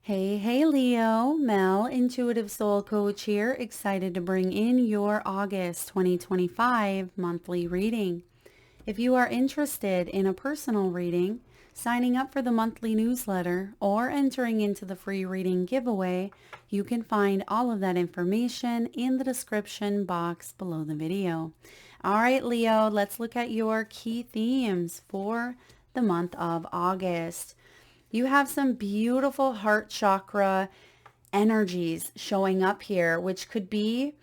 Hey, Leo, Mel, Intuitive Soul Coach here, excited to bring in your August 2025 monthly reading. If you are interested in a personal reading, signing up for the monthly newsletter, or entering into the free reading giveaway, you can find all of that information in the description box below the video. All right, Leo, let's look at your key themes for the month of August. You have some beautiful heart chakra energies showing up here, which could be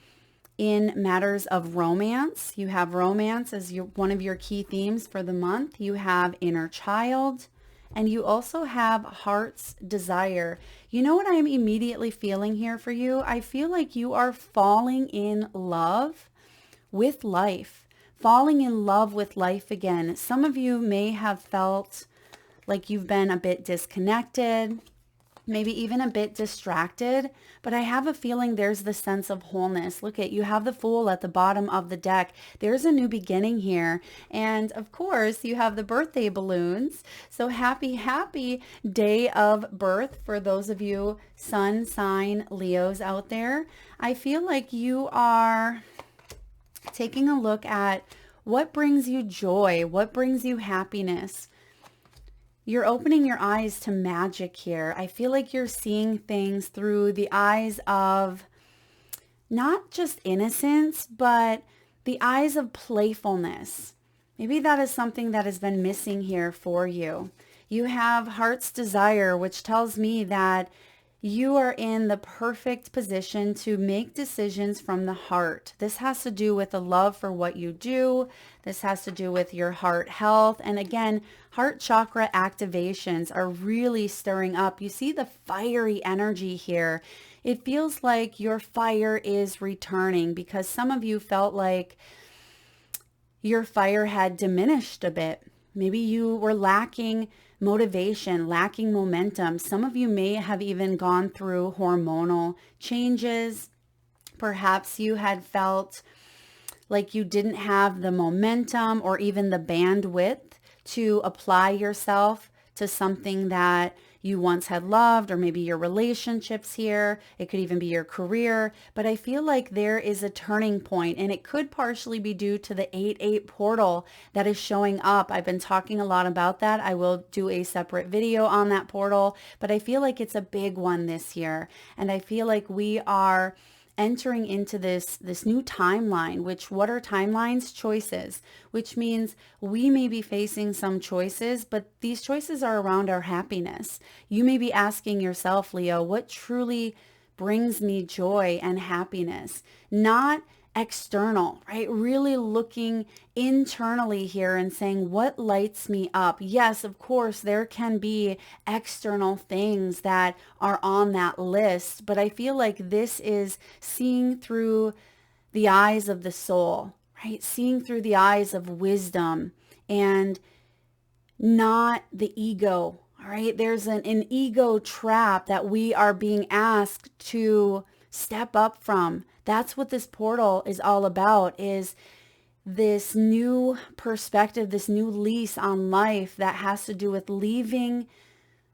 in matters of romance. You have romance as one of your key themes for the month. You have inner child, and you also have heart's desire. You know what I'm immediately feeling here for you? I feel like you are falling in love with life, falling in love with life again. Some of you may have felt like you've been a bit disconnected, maybe even a bit distracted, but I have a feeling there's the sense of wholeness. Look at, you have the Fool at the bottom of the deck. There's a new beginning here. And of course, you have the birthday balloons. So happy day of birth for those of you sun sign Leos out there. I feel like you are taking a look at what brings you joy, what brings you happiness. You're opening your eyes to magic here. I feel like you're seeing things through the eyes of not just innocence, but the eyes of playfulness. Maybe that is something that has been missing here for you. You have heart's desire, which tells me that you are in the perfect position to make decisions from the heart. This has to do with a love for what you do. This has to do with your heart health. And again, heart chakra activations are really stirring up. You see the fiery energy here. It feels like your fire is returning because some of you felt like your fire had diminished a bit. Maybe you were lacking motivation, lacking momentum. Some of you may have even gone through hormonal changes. Perhaps you had felt like you didn't have the momentum or even the bandwidth to apply yourself to something that you once had loved, or maybe your relationships here. It could even be your career. But I feel like there is a turning point, and it could partially be due to the 8-8 portal that is showing up. I've been talking a lot about that. I will do a separate video on that portal, but I feel like it's a big one this year. And I feel like we are entering into this new timeline, which what are timelines? Choices, which means we may be facing some choices, but these choices are around our happiness. You may be asking yourself, Leo, what truly brings me joy and happiness? Not external, right? Really looking internally here and saying, what lights me up? Yes, of course, there can be external things that are on that list, but I feel like this is seeing through the eyes of the soul, right? Seeing through the eyes of wisdom and not the ego, all right? There's an ego trap that we are being asked to step up from. That's what this portal is all about, is this new perspective, this new lease on life that has to do with leaving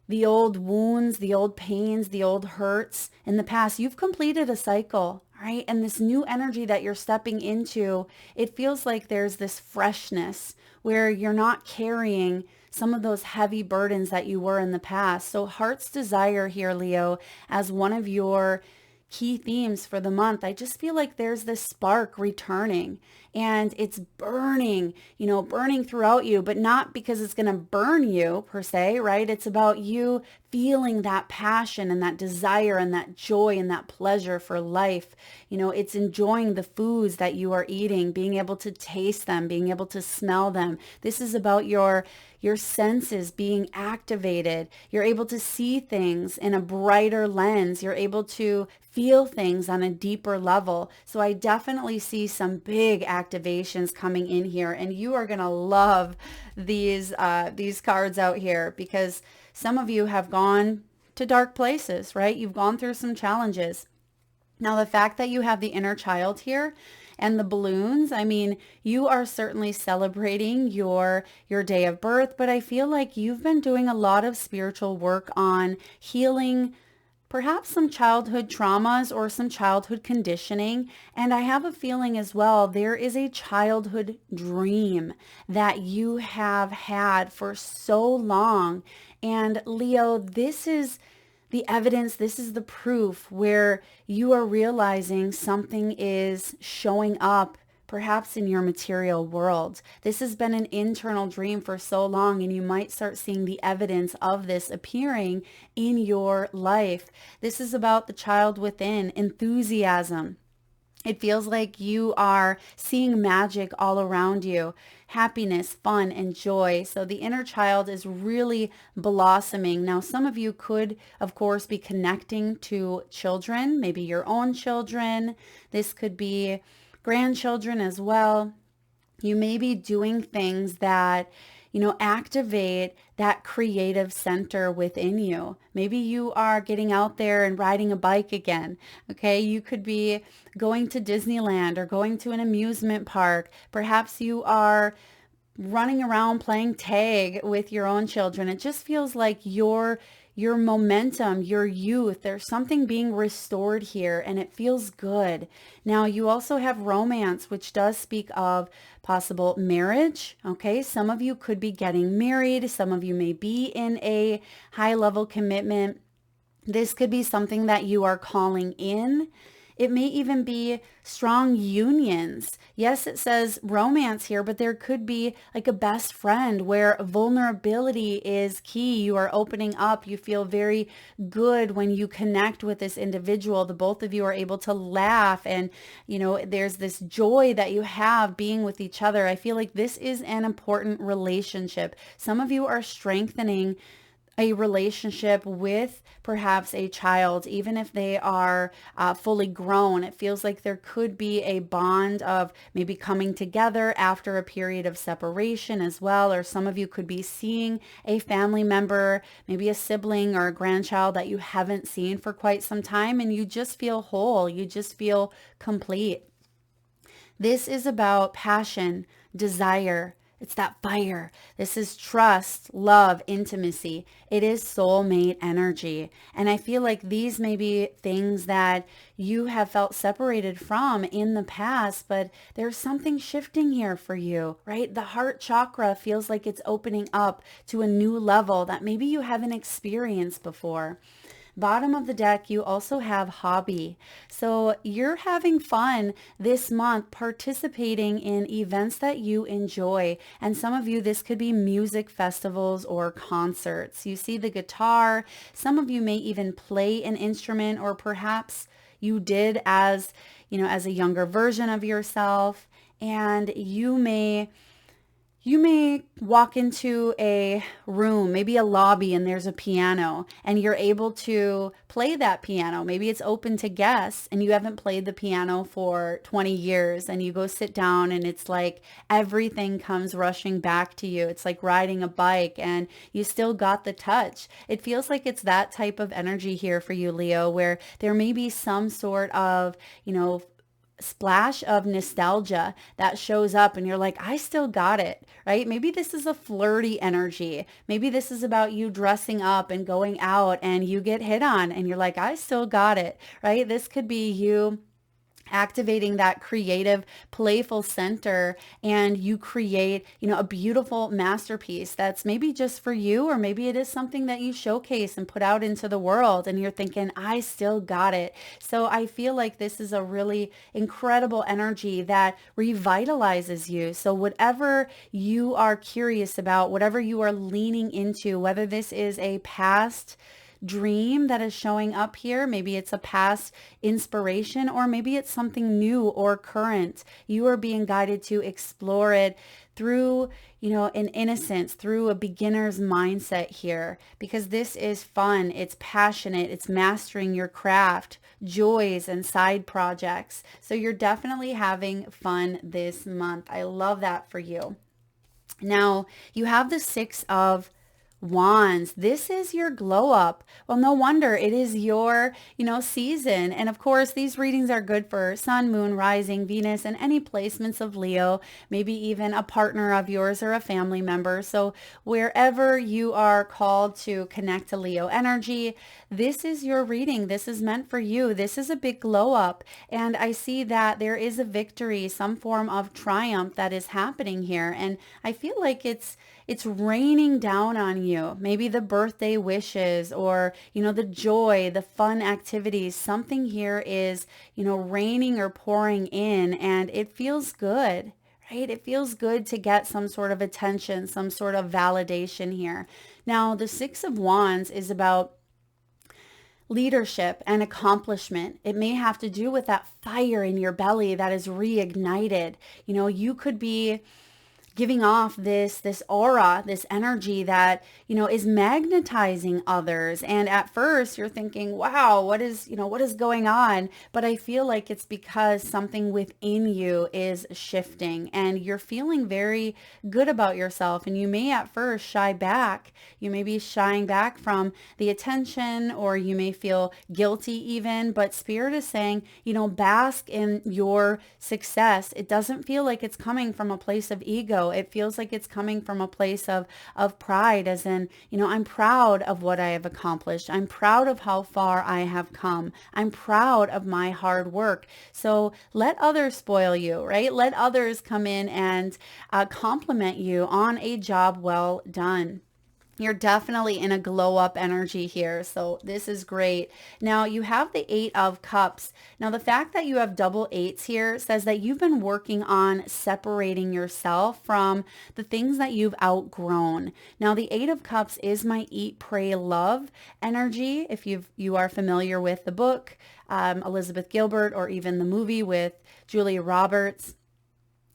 the old wounds, the old pains, the old hurts in the past. You've completed a cycle, right? And this new energy that you're stepping into, it feels like there's this freshness where you're not carrying some of those heavy burdens that you were in the past. So heart's desire here, Leo, as one of your key themes for the month, I just feel like there's this spark returning and it's burning, burning throughout you, but not because it's going to burn you per se, right? It's about you feeling that passion and that desire and that joy and that pleasure for life. It's enjoying the foods that you are eating, being able to taste them, being able to smell them. This is about your senses being activated. You're able to see things in a brighter lens. You're able to feel things on a deeper level. So I definitely see some big activations coming in here, and you are going to love these cards out here because some of you have gone to dark places, right? You've gone through some challenges. Now, the fact that you have the inner child here and the balloons, I mean, you are certainly celebrating your day of birth, but I feel like you've been doing a lot of spiritual work on healing perhaps some childhood traumas or some childhood conditioning. And I have a feeling as well, there is a childhood dream that you have had for so long. And Leo, this is the evidence, this is the proof where you are realizing something is showing up perhaps in your material world. This has been an internal dream for so long, and you might start seeing the evidence of this appearing in your life. This is about the child within, enthusiasm. It feels like you are seeing magic all around you, happiness, fun, and joy. So the inner child is really blossoming. Now, some of you could, of course, be connecting to children, maybe your own children. This could be grandchildren as well. You may be doing things that, activate that creative center within you. Maybe you are getting out there and riding a bike again. Okay. You could be going to Disneyland or going to an amusement park. Perhaps you are running around playing tag with your own children. It just feels like your momentum, your youth, there's something being restored here, and it feels good. Now, you also have romance, which does speak of possible marriage. Okay, some of you could be getting married. Some of you may be in a high level commitment. This could be something that you are calling in. It may even be strong unions. Yes, it says romance here, but there could be like a best friend where vulnerability is key. You are opening up. You feel very good when you connect with this individual. The both of you are able to laugh, and there's this joy that you have being with each other. I feel like this is an important relationship. Some of you are strengthening a relationship with perhaps a child, even if they are fully grown. It feels like there could be a bond of maybe coming together after a period of separation as well. Or some of you could be seeing a family member, maybe a sibling or a grandchild that you haven't seen for quite some time, and you just feel whole. You just feel complete. This is about passion, desire. It's that fire. This is trust, love, intimacy. It is soulmate energy. And I feel like these may be things that you have felt separated from in the past, but there's something shifting here for you, right? The heart chakra feels like it's opening up to a new level that maybe you haven't experienced before. Bottom of the deck, you also have hobby. So you're having fun this month participating in events that you enjoy. And some of you, this could be music festivals or concerts. You see the guitar. Some of you may even play an instrument, or perhaps you did as a younger version of yourself. And you may walk into a room, maybe a lobby, and there's a piano, and you're able to play that piano. Maybe it's open to guests, and you haven't played the piano for 20 years, and you go sit down, and it's like everything comes rushing back to you. It's like riding a bike, and you still got the touch. It feels like it's that type of energy here for you, Leo, where there may be some sort of, splash of nostalgia that shows up, and you're like, I still got it, right? Maybe this is a flirty energy. Maybe this is about you dressing up and going out, and you get hit on, and you're like, I still got it, right? This could be you activating that creative, playful center, and you create, a beautiful masterpiece that's maybe just for you, or maybe it is something that you showcase and put out into the world, and you're thinking, I still got it. So I feel like this is a really incredible energy that revitalizes you. So whatever you are curious about, whatever you are leaning into, whether this is a past dream that is showing up here, maybe it's a past inspiration, or maybe it's something new or current, you are being guided to explore it through, an innocence, through a beginner's mindset here, because this is fun, it's passionate, it's mastering your craft, joys, and side projects. So you're definitely having fun this month. I love that for you. Now, you have the 6 of Wands. This is your glow up. Well, no wonder it is your, season. And of course, these readings are good for sun, moon, rising, Venus, and any placements of Leo, maybe even a partner of yours or a family member. So wherever you are called to connect to Leo energy, this is your reading. This is meant for you. This is a big glow up. And I see that there is a victory, some form of triumph that is happening here. And I feel like it's raining down on you. Maybe the birthday wishes or, the joy, the fun activities. Something here is, raining or pouring in, and it feels good, right? It feels good to get some sort of attention, some sort of validation here. Now, the Six of Wands is about leadership and accomplishment. It may have to do with that fire in your belly that is reignited. You could be giving off this aura, this energy that, is magnetizing others. And at first you're thinking, wow, what is going on? But I feel like it's because something within you is shifting and you're feeling very good about yourself. And you may at first shy back. You may be shying back from the attention, or you may feel guilty even, but Spirit is saying, bask in your success. It doesn't feel like it's coming from a place of ego. It feels like it's coming from a place of pride, as in, I'm proud of what I have accomplished. I'm proud of how far I have come. I'm proud of my hard work. So let others spoil you, right? Let others come in and compliment you on a job well done. You're definitely in a glow up energy here. So this is great. Now you have the Eight of Cups. Now the fact that you have double eights here says that you've been working on separating yourself from the things that you've outgrown. Now the Eight of Cups is my eat, pray, love energy. If you are familiar with the book, Elizabeth Gilbert, or even the movie with Julia Roberts,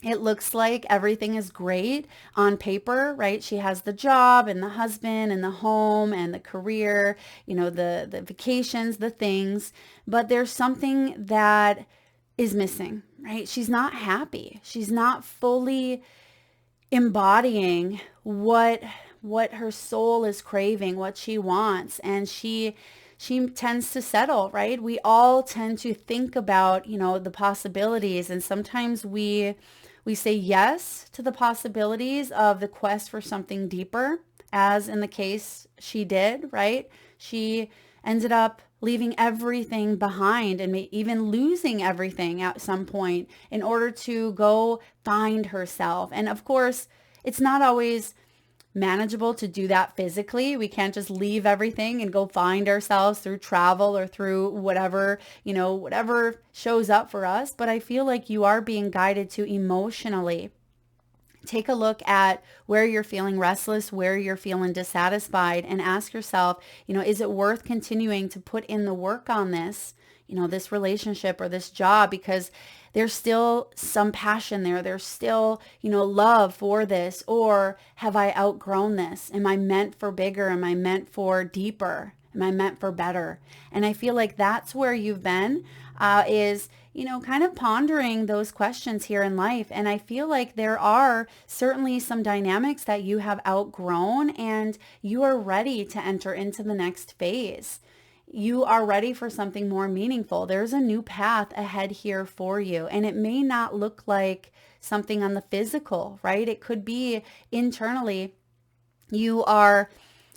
it looks like everything is great on paper, right? She has the job and the husband and the home and the career, the vacations, the things, but there's something that is missing, right? She's not happy. She's not fully embodying what her soul is craving, what she wants. And she tends to settle, right? We all tend to think about, the possibilities. And sometimes we say yes to the possibilities of the quest for something deeper, as in the case she did, right? She ended up leaving everything behind and even losing everything at some point in order to go find herself. And of course, it's not always manageable to do that physically. We can't just leave everything and go find ourselves through travel or through whatever shows up for us. But I feel like you are being guided to emotionally take a look at where you're feeling restless, where you're feeling dissatisfied, and ask yourself, is it worth continuing to put in the work on this, this relationship or this job? Because there's still some passion there. There's still, love for this. Or have I outgrown this? Am I meant for bigger? Am I meant for deeper? Am I meant for better? And I feel like that's where you've been, is, kind of pondering those questions here in life. And I feel like there are certainly some dynamics that you have outgrown and you are ready to enter into the next phase. You are ready for something more meaningful. There's a new path ahead here for you. And it may not look like something on the physical, right? It could be internally. You are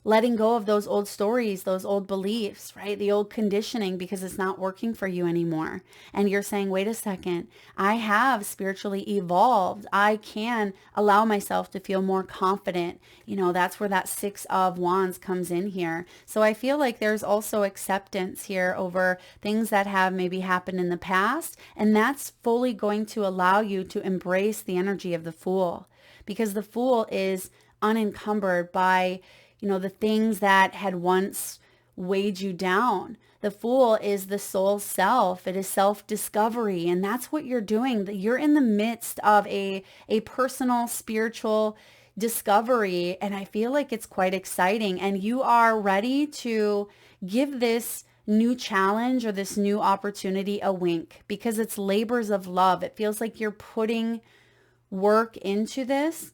letting go of those old stories, those old beliefs, right? The old conditioning, because it's not working for you anymore. And you're saying, wait a second, I have spiritually evolved. I can allow myself to feel more confident. That's where that Six of Wands comes in here. So I feel like there's also acceptance here over things that have maybe happened in the past. And that's fully going to allow you to embrace the energy of the Fool, because the Fool is unencumbered by the things that had once weighed you down. The Fool is the soul self. It is self-discovery. And that's what you're doing. You're in the midst of a personal, spiritual discovery. And I feel like it's quite exciting. And you are ready to give this new challenge or this new opportunity a wink, because it's labors of love. It feels like you're putting work into this.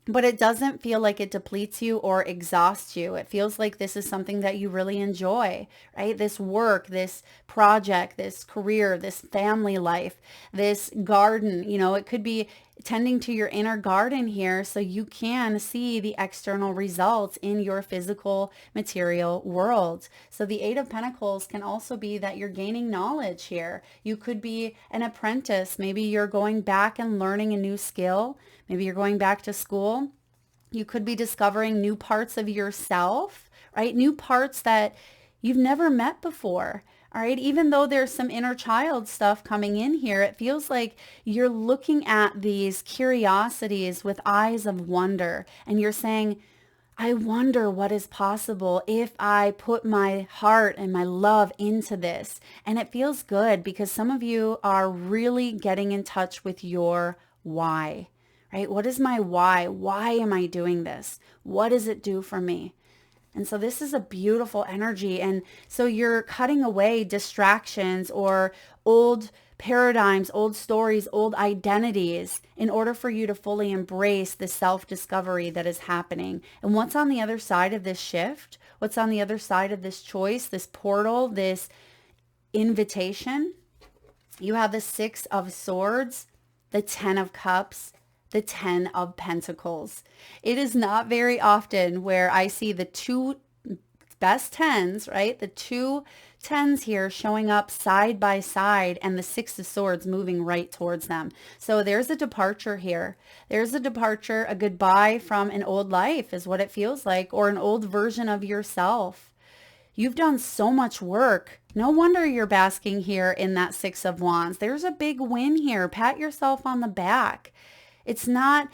but it doesn't feel like it depletes you or exhausts you. It feels like this is something that you really enjoy, right? This work, this project, this career, this family life, this garden, it could be tending to your inner garden here so you can see the external results in your physical material world. So the Eight of Pentacles can also be that you're gaining knowledge here. You could be an apprentice. Maybe you're going back and learning a new skill. Maybe you're going back to school. You could be discovering new parts of yourself, right? New parts that you've never met before. All right. Even though there's some inner child stuff coming in here, it feels like you're looking at these curiosities with eyes of wonder. And you're saying, I wonder what is possible if I put my heart and my love into this. And it feels good because some of you are really getting in touch with your why, right? What is my why? Why am I doing this? What does it do for me? And so this is a beautiful energy. And so you're cutting away distractions or old paradigms, old stories, old identities in order for you to fully embrace the self-discovery that is happening. And what's on the other side of this shift? What's on the other side of this choice, this portal, this invitation? You have the Six of Swords, the Ten of Cups, the Ten of Pentacles. It is not very often where I see the two best tens, right? The two tens here showing up side by side and the Six of Swords moving right towards them. So there's a departure here. There's a departure, a goodbye from an old life is what it feels like, or an old version of yourself. You've done so much work. No wonder you're basking here in that Six of Wands. There's a big win here. Pat yourself on the back. It's not,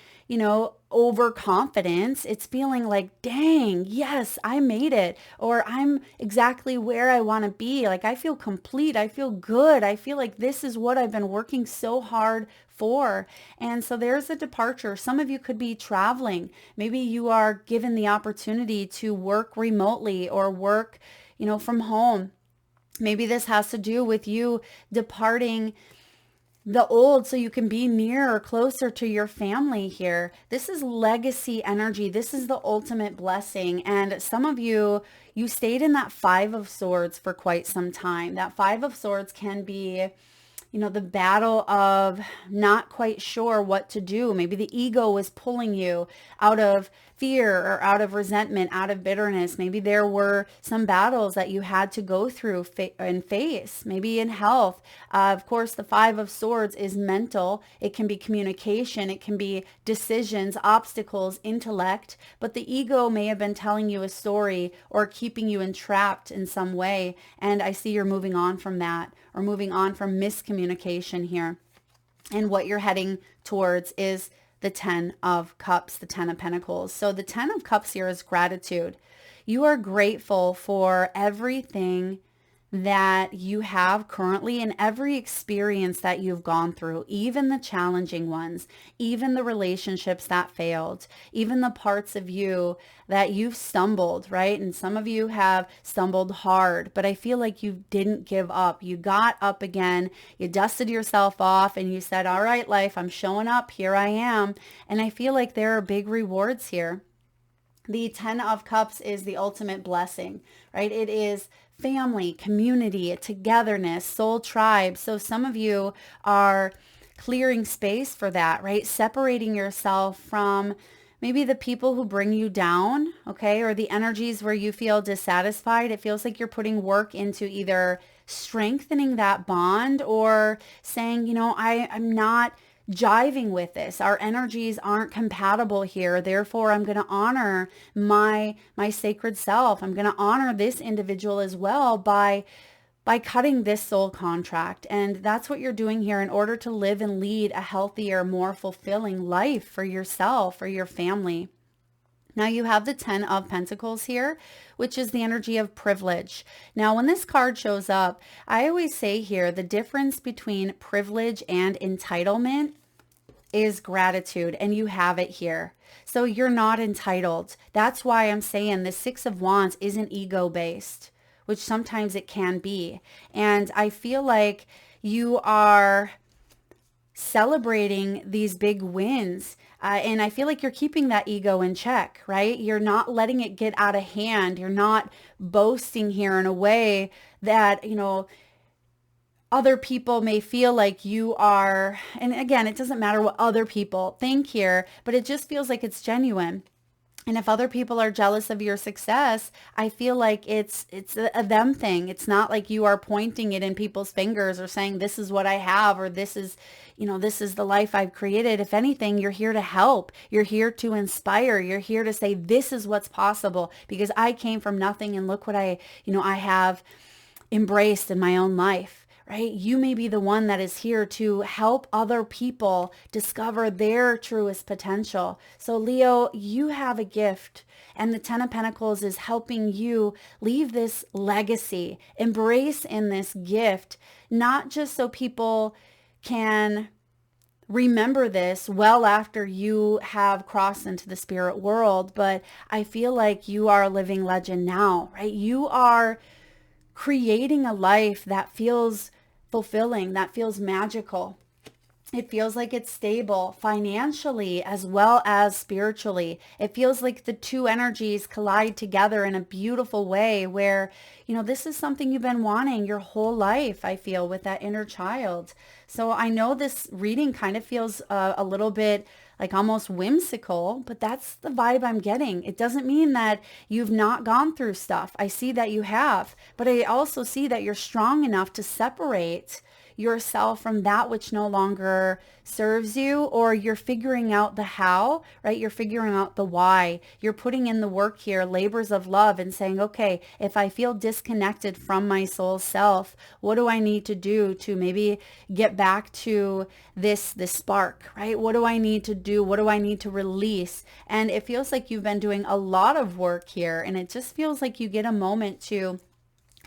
overconfidence. It's feeling like, dang, yes, I made it. Or I'm exactly where I want to be. Like I feel complete. I feel good. I feel like this is what I've been working so hard for. And so there's a departure. Some of you could be traveling. Maybe you are given the opportunity to work remotely or work, from home. Maybe this has to do with you departing the old so you can be nearer or closer to your family here. This is legacy energy. This is the ultimate blessing. And some of you stayed in that Five of Swords for quite some time. That Five of Swords can be, the battle of not quite sure what to do. Maybe the ego was pulling you out of fear or out of resentment, out of bitterness. Maybe there were some battles that you had to go through and face, maybe in health. Of course, the Five of Swords is mental. It can be communication. It can be decisions, obstacles, intellect. But the ego may have been telling you a story or keeping you entrapped in some way. And I see you're moving on from that, or moving on from miscommunication here. And what you're heading towards is the Ten of Cups, the Ten of Pentacles. So the Ten of Cups here is gratitude. You are grateful for everything that you have currently and every experience that you've gone through, even the challenging ones, even the relationships that failed, even the parts of you that you've stumbled, right? And some of you have stumbled hard, but I feel like you didn't give up. You got up again, you dusted yourself off and you said, all right, life, I'm showing up. Here I am. And I feel like there are big rewards here. The Ten of Cups is the ultimate blessing, right? It is family, community, togetherness, soul tribe. So some of you are clearing space for that, right? Separating yourself from maybe the people who bring you down, okay? Or the energies where you feel dissatisfied. It feels like you're putting work into either strengthening that bond or saying, I'm not jiving with this. Our energies aren't compatible here. Therefore, I'm going to honor my sacred self. I'm going to honor this individual as well by cutting this soul contract. And that's what you're doing here in order to live and lead a healthier, more fulfilling life for yourself, for your family. Now you have the Ten of Pentacles here, which is the energy of privilege. Now, when this card shows up, I always say here, the difference between privilege and entitlement is gratitude, and you have it here. So you're not entitled. That's why I'm saying the Six of Wands isn't ego-based, which sometimes it can be. And I feel like you are celebrating these big wins. And I feel like you're keeping that ego in check, right? You're not letting it get out of hand. You're not boasting here in a way that, other people may feel like you are. And again, it doesn't matter what other people think here, but it just feels like it's genuine. And if other people are jealous of your success, I feel like it's a them thing. It's not like you are pointing it in people's fingers or saying, this is what I have, or this is the life I've created. If anything, you're here to help. You're here to inspire. You're here to say, this is what's possible because I came from nothing and look what I have embraced in my own life. Right? You may be the one that is here to help other people discover their truest potential. So Leo, you have a gift, and the 10 of Pentacles is helping you leave this legacy, embrace in this gift, not just so people can remember this well after you have crossed into the spirit world, but I feel like you are a living legend now, right? You are creating a life that feels fulfilling, that feels magical. It feels like it's stable financially as well as spiritually. It feels like the two energies collide together in a beautiful way where, this is something you've been wanting your whole life, I feel, with that inner child. So I know this reading kind of feels a little bit like almost whimsical, but that's the vibe I'm getting. It doesn't mean that you've not gone through stuff. I see that you have, but I also see that you're strong enough to separate yourself from that which no longer serves you, or you're figuring out the how, right? You're figuring out the why. You're putting in the work here, labors of love, and saying, okay, if I feel disconnected from my soul self, what do I need to do to maybe get back to this spark, right? What do I need to do? What do I need to release? And it feels like you've been doing a lot of work here, and it just feels like you get a moment to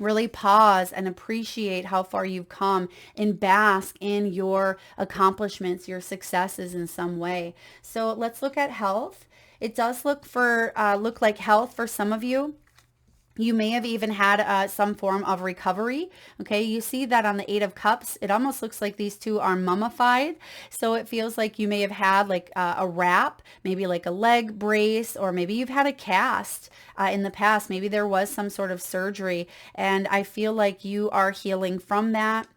really pause and appreciate how far you've come and bask in your accomplishments, your successes in some way. So let's look at health. It does look like health for some of you. You may have even had some form of recovery. Okay, you see that on the 8 of Cups. It almost looks like these two are mummified. So it feels like you may have had like a wrap, maybe like a leg brace, or maybe you've had a cast in the past. Maybe there was some sort of surgery, and I feel like you are healing from that.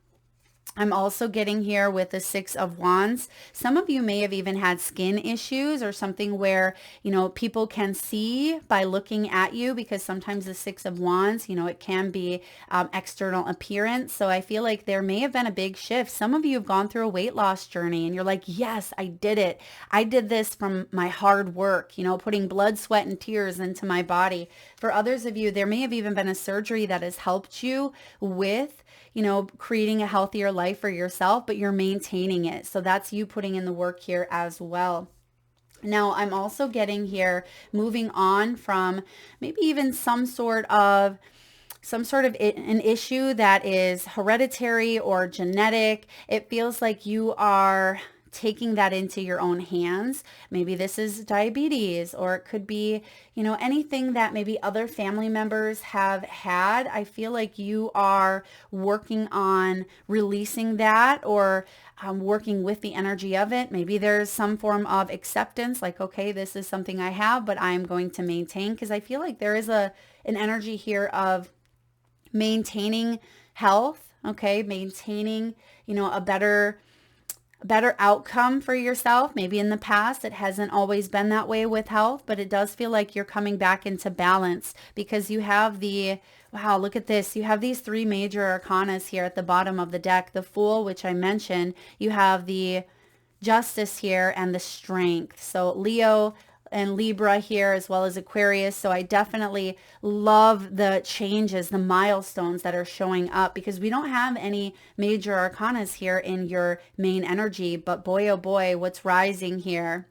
I'm also getting here with the 6 of Wands. Some of you may have even had skin issues or something where, people can see by looking at you, because sometimes the 6 of Wands, it can be external appearance. So I feel like there may have been a big shift. Some of you have gone through a weight loss journey and you're like, yes, I did it. I did this from my hard work, putting blood, sweat, and tears into my body. For others of you, there may have even been a surgery that has helped you with creating a healthier life for yourself, but you're maintaining it. So that's you putting in the work here as well. Now, I'm also getting here, moving on from maybe even some sort of an issue that is hereditary or genetic. It feels like you are taking that into your own hands. Maybe this is diabetes, or it could be, anything that maybe other family members have had. I feel like you are working on releasing that, or working with the energy of it. Maybe there's some form of acceptance, like, okay, this is something I have, but I'm going to maintain, because I feel like there is an energy here of maintaining health, okay, maintaining, a better outcome for yourself. Maybe in the past it hasn't always been that way with health, but it does feel like you're coming back into balance, because you have wow, look at this. You have these 3 major arcanas here at the bottom of the deck. The Fool, which I mentioned, you have the Justice here, and the Strength. So Leo and Libra here, as well as Aquarius. So I definitely love the changes, the milestones that are showing up, because we don't have any major arcanas here in your main energy, but boy, oh boy, what's rising here?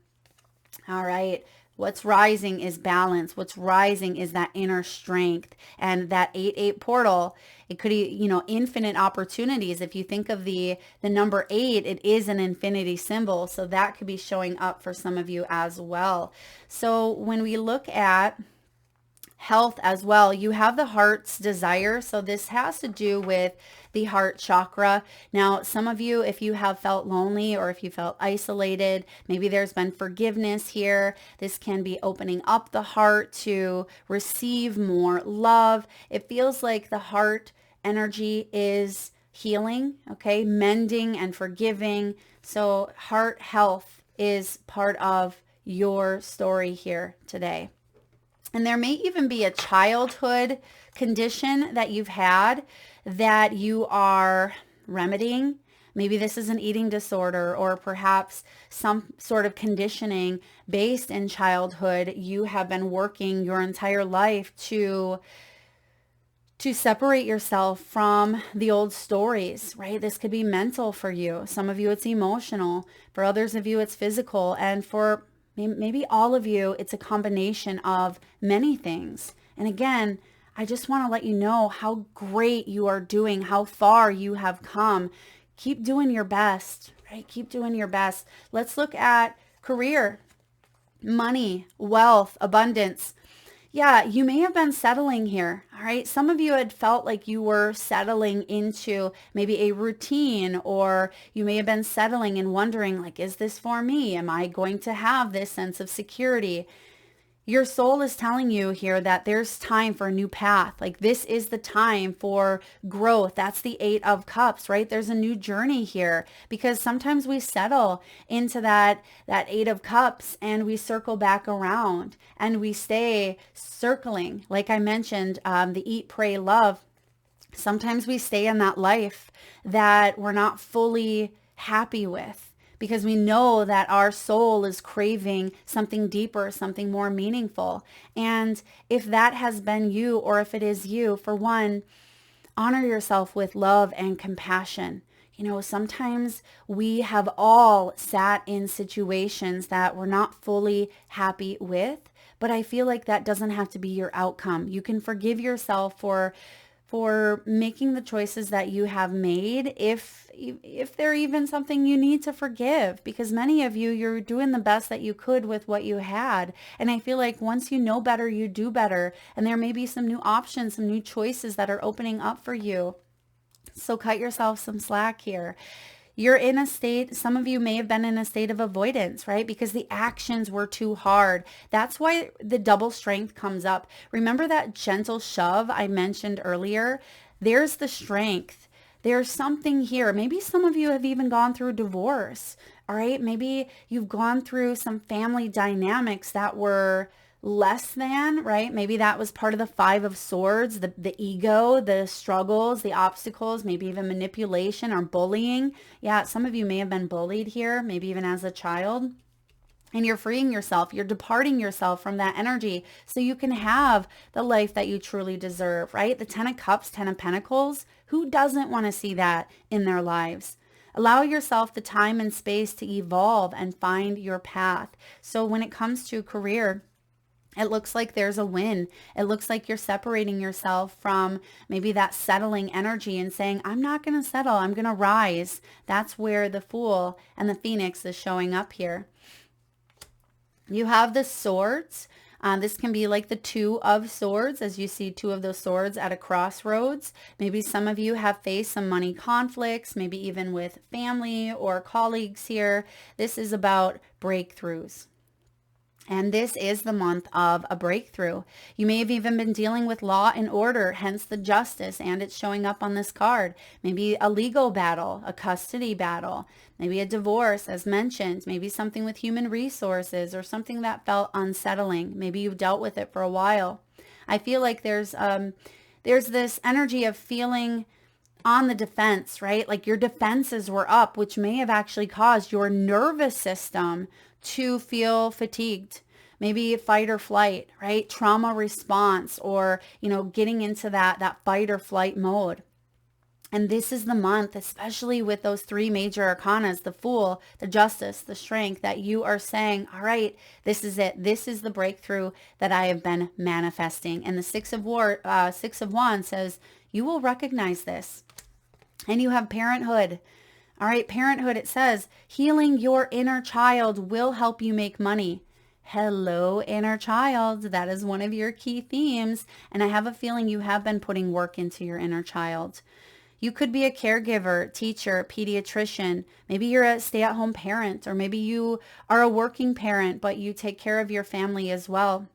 All right. What's rising is balance. What's rising is that inner strength, and that 8-8 portal. It could, infinite opportunities. If you think of the number 8, it is an infinity symbol. So that could be showing up for some of you as well. So when we look at health as well. You have the heart's desire. So this has to do with the heart chakra. Now, some of you, if you have felt lonely or if you felt isolated, maybe there's been forgiveness here. This can be opening up the heart to receive more love. It feels like the heart energy is healing, okay, mending and forgiving. So heart health is part of your story here today. And there may even be a childhood condition that you've had that you are remedying. Maybe this is an eating disorder or perhaps some sort of conditioning based in childhood. You have been working your entire life to separate yourself from the old stories, right? This could be mental for you. Some of you, it's emotional. For others of you, it's physical. And for maybe all of you, it's a combination of many things. And again, I just want to let you know how great you are doing, how far you have come. Keep doing your best, right? Keep doing your best. Let's look at career, money, wealth, abundance. Yeah, you may have been settling here, all right? Some of you had felt like you were settling into maybe a routine, or you may have been settling and wondering, like, is this for me? Am I going to have this sense of security? Your soul is telling you here that there's time for a new path. Like this is the time for growth. That's the 8 of Cups, right? There's a new journey here because sometimes we settle into that 8 of Cups and we circle back around and we stay circling. Like I mentioned, the eat, pray, love. Sometimes we stay in that life that we're not fully happy with, because we know that our soul is craving something deeper, something more meaningful. And if that has been you, or if it is you, for one, honor yourself with love and compassion. You know, sometimes we have all sat in situations that we're not fully happy with, but I feel like that doesn't have to be your outcome. You can forgive yourself for making the choices that you have made, if they're even something you need to forgive, because many of you, you're doing the best that you could with what you had. And I feel like once you know better, you do better. And there may be some new options, some new choices that are opening up for you. So cut yourself some slack here. You're in a state, some of you may have been in a state of avoidance, right? Because the actions were too hard. That's why the double strength comes up. Remember that gentle shove I mentioned earlier? There's the strength. There's something here. Maybe some of you have even gone through divorce, all right? Maybe you've gone through some family dynamics that were less than, right? Maybe that was part of the 5 of Swords, the ego, the struggles, the obstacles, maybe even manipulation or bullying. Yeah, some of you may have been bullied here, maybe even as a child. And you're freeing yourself. You're departing yourself from that energy so you can have the life that you truly deserve, right? The 10 of Cups, 10 of Pentacles. Who doesn't want to see that in their lives? Allow yourself the time and space to evolve and find your path. So when it comes to career, it looks like there's a win. It looks like you're separating yourself from maybe that settling energy and saying, I'm not going to settle. I'm going to rise. That's where the Fool and the Phoenix is showing up here. You have the Swords. This can be like the 2 of Swords, as you see 2 of those swords at a crossroads. Maybe some of you have faced some money conflicts, maybe even with family or colleagues here. This is about breakthroughs. And this is the month of a breakthrough. You may have even been dealing with law and order, hence the Justice, and it's showing up on this card. Maybe a legal battle, a custody battle, maybe a divorce, as mentioned, maybe something with human resources or something that felt unsettling. Maybe you've dealt with it for a while. I feel like there's this energy of feeling on the defense, right? Like your defenses were up, which may have actually caused your nervous system to feel fatigued, maybe fight or flight, right? Trauma response, or, you know, getting into that fight or flight mode. And this is the month, especially with those 3 major arcanas, the Fool, the Justice, the Strength, that you are saying, all right, this is it. This is the breakthrough that I have been manifesting. And the 6 of Wands says, you will recognize this. And you have parenthood. All right, parenthood, it says, healing your inner child will help you make money. Hello, inner child. That is one of your key themes. And I have a feeling you have been putting work into your inner child. You could be a caregiver, teacher, pediatrician. Maybe you're a stay-at-home parent, or maybe you are a working parent, but you take care of your family as well.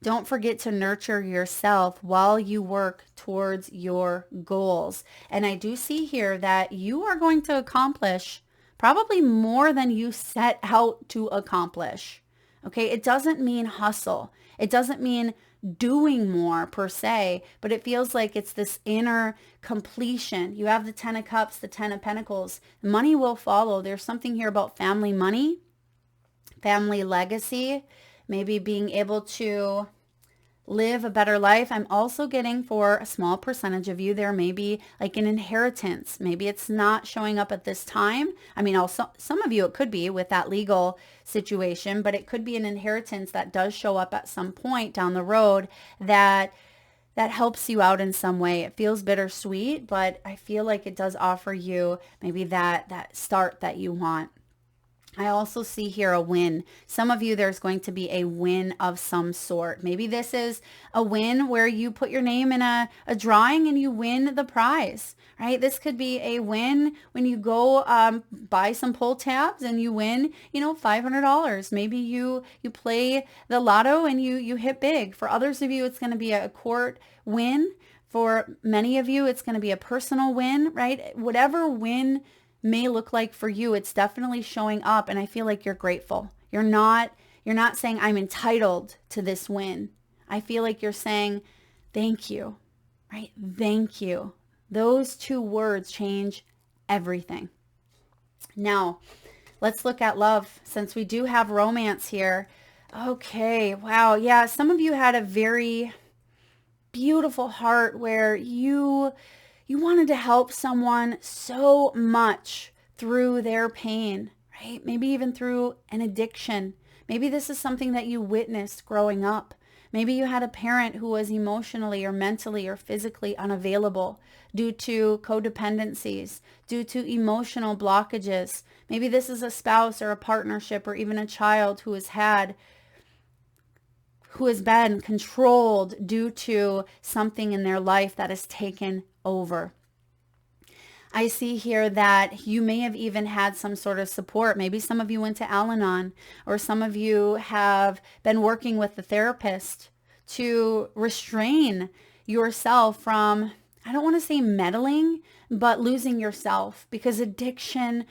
Don't forget to nurture yourself while you work towards your goals. And I do see here that you are going to accomplish probably more than you set out to accomplish. Okay, it doesn't mean hustle. It doesn't mean doing more per se, but it feels like it's this inner completion. You have the 10 of Cups, the 10 of Pentacles. Money will follow. There's something here about family money, family legacy, maybe being able to live a better life. I'm also getting, for a small percentage of you, there may be like an inheritance. Maybe it's not showing up at this time. I mean, also some of you, it could be with that legal situation, but it could be an inheritance that does show up at some point down the road that helps you out in some way. It feels bittersweet, but I feel like it does offer you maybe that start that you want. I also see here a win. Some of you, there's going to be a win of some sort. Maybe this is a win where you put your name in a drawing and you win the prize, right? This could be a win when you go buy some pull tabs and you win, $500. Maybe you play the lotto and you hit big. For others of you, it's going to be a court win. For many of you, it's going to be a personal win, right? Whatever win may look like for you, it's definitely showing up, and I feel like you're grateful. You're not saying I'm entitled to this win. I feel like you're saying thank you, right? Thank you. Those two words change everything. Now, let's look at love, since we do have romance here. Okay, wow. Yeah, some of you had a very beautiful heart where you wanted to help someone so much through their pain, right? Maybe even through an addiction. Maybe this is something that you witnessed growing up. Maybe you had a parent who was emotionally or mentally or physically unavailable due to codependencies, due to emotional blockages. Maybe this is a spouse or a partnership or even a child who has been controlled due to something in their life that has taken over. I see here that you may have even had some sort of support. Maybe some of you went to Al-Anon, or some of you have been working with the therapist to restrain yourself from, I don't want to say meddling, but losing yourself, because addiction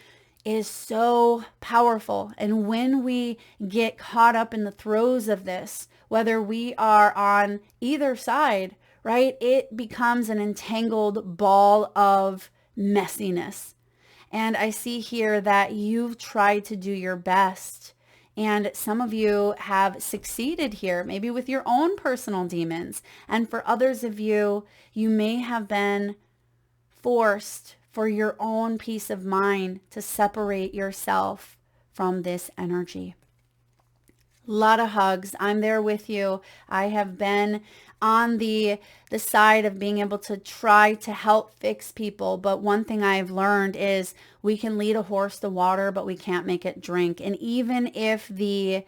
is so powerful. And when we get caught up in the throes of this, whether we are on either side, right, it becomes an entangled ball of messiness. And I see here that you've tried to do your best, and some of you have succeeded here, maybe with your own personal demons. And for others of you, you may have been forced, for your own peace of mind, to separate yourself from this energy. A lot of hugs. I'm there with you. I have been on the side of being able to try to help fix people. But one thing I've learned is we can lead a horse to water, but we can't make it drink. And even if the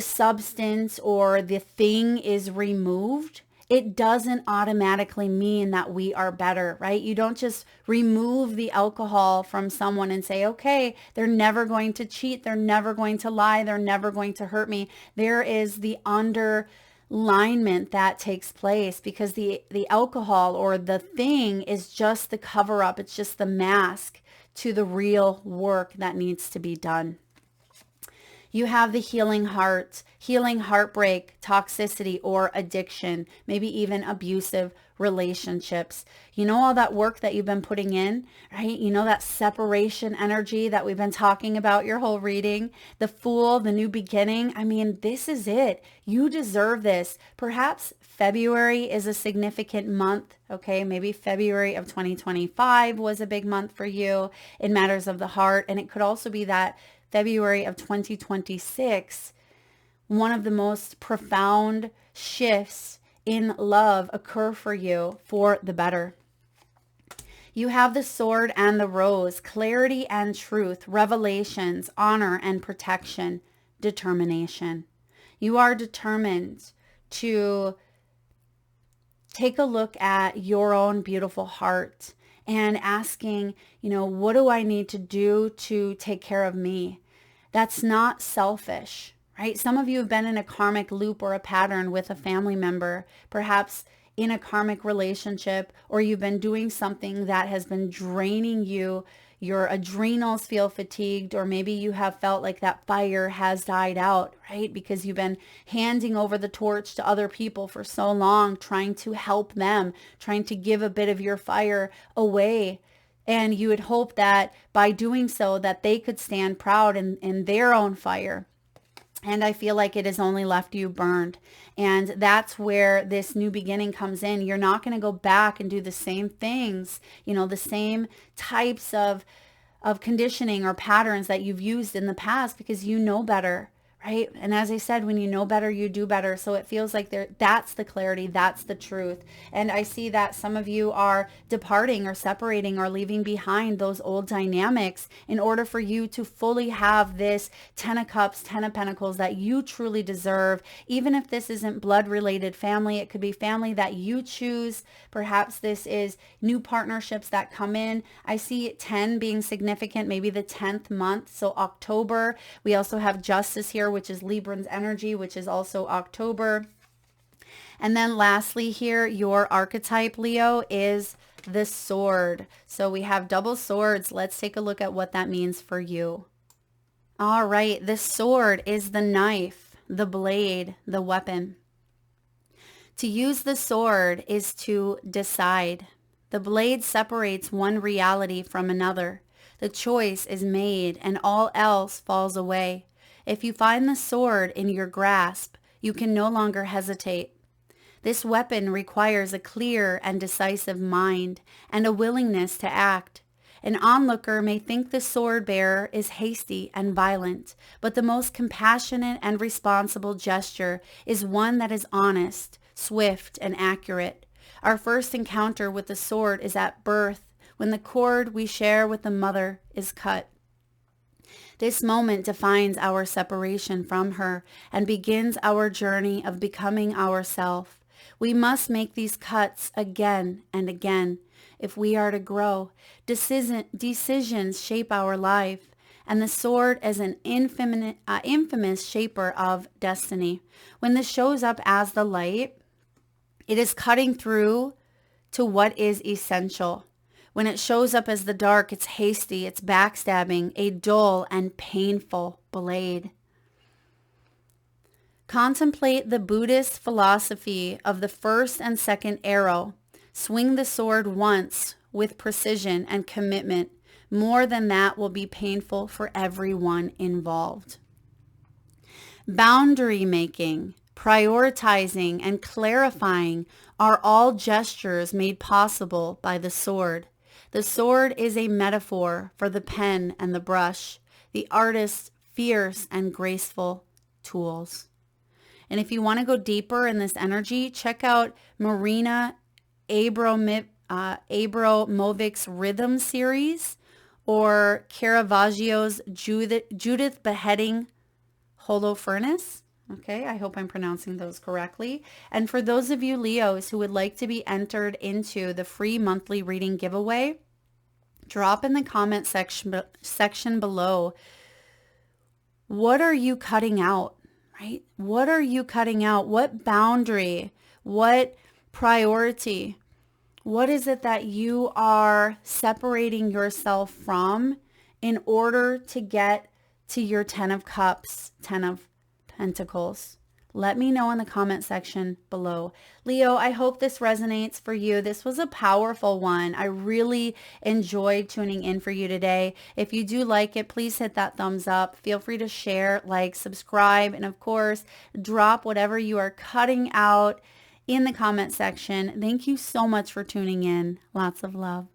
substance or the thing is removed, it doesn't automatically mean that we are better, right? You don't just remove the alcohol from someone and say, okay, they're never going to cheat. They're never going to lie. They're never going to hurt me. There is the underlinement that takes place, because the alcohol or the thing is just the cover up. It's just the mask to the real work that needs to be done. You have the healing heart, healing heartbreak, toxicity, or addiction, maybe even abusive relationships. You know, all that work that you've been putting in, right? You know, that separation energy that we've been talking about your whole reading, the Fool, the new beginning. I mean, this is it. You deserve this. Perhaps February is a significant month. Okay, maybe February of 2025 was a big month for you in matters of the heart. And it could also be that February of 2026, one of the most profound shifts in love occur for you for the better. You have the Sword and the Rose, clarity and truth, revelations, honor and protection, determination. You are determined to take a look at your own beautiful heart and asking, what do I need to do to take care of me? That's not selfish, right? Some of you have been in a karmic loop or a pattern with a family member, perhaps in a karmic relationship, or you've been doing something that has been draining you. Your adrenals feel fatigued, or maybe you have felt like that fire has died out, right? Because you've been handing over the torch to other people for so long, trying to help them, trying to give a bit of your fire away. And you would hope that by doing so that they could stand proud in their own fire. And I feel like it has only left you burned. And that's where this new beginning comes in. You're not going to go back and do the same things, the same types of conditioning or patterns that you've used in the past, because you know better, right? And as I said, when you know better, you do better. So it feels like that's the clarity, that's the truth. And I see that some of you are departing or separating or leaving behind those old dynamics in order for you to fully have this 10 of Cups, 10 of Pentacles that you truly deserve. Even if this isn't blood related family, it could be family that you choose. Perhaps this is new partnerships that come in. I see 10 being significant, maybe the 10th month. So October. We also have Justice here, which is Libran's energy, which is also October. And then lastly here, your archetype, Leo, is the sword. So we have double swords. Let's take a look at what that means for you. All right, the sword is the knife, the blade, the weapon. To use the sword is to decide. The blade separates one reality from another. The choice is made and all else falls away. If you find the sword in your grasp, you can no longer hesitate. This weapon requires a clear and decisive mind and a willingness to act. An onlooker may think the sword bearer is hasty and violent, but the most compassionate and responsible gesture is one that is honest, swift, and accurate. Our first encounter with the sword is at birth, when the cord we share with the mother is cut. This moment defines our separation from her and begins our journey of becoming ourself. We must make these cuts again and again if we are to grow. Decisions shape our life, and the sword is an infamous shaper of destiny. When this shows up as the light, it is cutting through to what is essential. When it shows up as the dark, it's hasty, it's backstabbing, a dull and painful blade. Contemplate the Buddhist philosophy of the first and second arrow. Swing the sword once with precision and commitment. More than that will be painful for everyone involved. Boundary making, prioritizing, and clarifying are all gestures made possible by the sword. The sword is a metaphor for the pen and the brush, the artist's fierce and graceful tools. And if you want to go deeper in this energy, check out Marina Abramovic's Rhythm series or Caravaggio's Judith Beheading Holofernes. Okay, I hope I'm pronouncing those correctly. And for those of you Leos who would like to be entered into the free monthly reading giveaway, drop in the comment section below. What are you cutting out, right? What are you cutting out? What boundary? What priority? What is it that you are separating yourself from in order to get to your 10 of Cups, 10 of Pentacles? Let me know in the comment section below. Leo, I hope this resonates for you. This was a powerful one. I really enjoyed tuning in for you today. If you do like it, please hit that thumbs up. Feel free to share, like, subscribe, and of course, drop whatever you are cutting out in the comment section. Thank you so much for tuning in. Lots of love.